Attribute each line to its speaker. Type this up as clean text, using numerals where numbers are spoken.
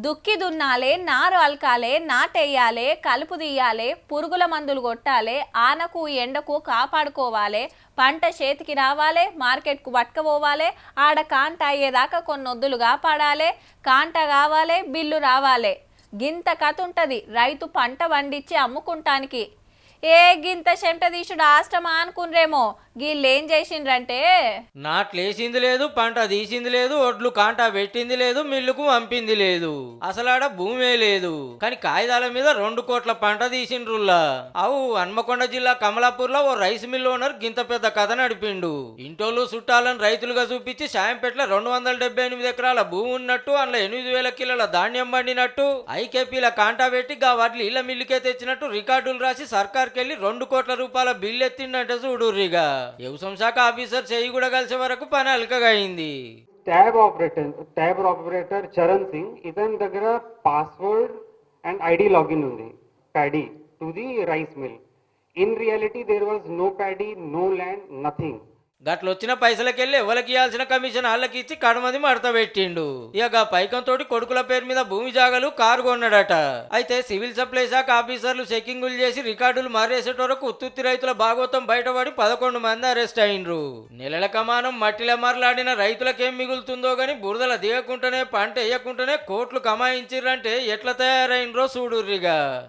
Speaker 1: దుక్కి దున్నాలే, నారు అలకాలే, నాటేయాలే, కలుపు తీయాలే, పురుగుల మందులు కొట్టాలే, ఆనకు ఎండకు కాపాడుకోవాలే, పంట చేతికి రావాలే, మార్కెట్కు పట్టుకుపోవాలే, ఆడ కాంట అయ్యేదాకా కొన్నొద్దులు కాపాడాలే, కాంట కావాలే, బిల్లు రావాలే. గింత కథ ఉంటది రైతు పంట పండించి అమ్ముకుంటానికి. గింత చెమట తీసుడు ఆష్టమా అనుకున్రేమో, గీళ్ళేం చేసిండ్రంటే
Speaker 2: నాట్లేసింది లేదు, పంట తీసింది లేదు, ఒడ్లు కాంటా పెట్టింది లేదు, మిల్లుకు పంపింది లేదు, అసలాడ భూమే లేదు. కానీ కాగితాల మీద 2 కోట్ల పంట తీసిండ్రుల్లా. అవు హన్మకొండ జిల్లా కమలాపూర్ లో ఓ రైస్ మిల్ ఓనర్ గింత పెద్ద కథ నడిపిండు. ఇంటోళ్ళు చుట్టాలను రైతులుగా చూపించి సాయంపేటలో 278 ఎకరాల భూమి ఉన్నట్టు, అందులో 8,000 కిలోల ధాన్యం పండినట్టు, ఐకేపీల కాంటా పెట్టి గా వాటిని ఇళ్ల మిల్లుకే తెచ్చినట్టు రికార్డులు రాసి సర్కార్కెళ్ళి 2 కోట్ల రూపాయల బిల్లు ఎత్తిండంటే చూడుర్రిగా. వ్యవసాయ శాఖ ఆఫీసర్ చేయి కూడా కలిసే వరకు పని అల్కగా అయింది.
Speaker 3: ట్యాబ్ ఆపరేటర్ చరణ్ సింగ్ ఇతని దగ్గర పాస్వర్డ్ అండ్ ఐడి లాగిన్ ఉంది paddy to the rice mill. In reality there was no paddy, no land, nothing.
Speaker 2: గట్లొచ్చిన పైసలకెళ్ళి ఎవరికి ఇవ్వాల్సిన కమిషన్ వాళ్ళకి ఇచ్చి కడమది మడత పెట్టిండు. ఇక పైకంతో కొడుకుల పేరు మీద భూమి జాగలు కారు కొన్నాడట. అయితే సివిల్ సప్లై శాఖ ఆఫీసర్లు చెకింగులు చేసి రికార్డులు మారేసేటోరకు ఉత్తుత్తి రైతుల భాగోతం బయటపడి 11 మంది అరెస్ట్ అయిండ్రు. నెలల కమానం మట్టిలో మరలాడిన రైతులకేం మిగులుతుందో గాని బురదల దిగకుండానే పంట వేయకుండానే కోట్లు కమాయించిర్రంటే ఎట్లా తయారైనరో చూడుర్రిగా.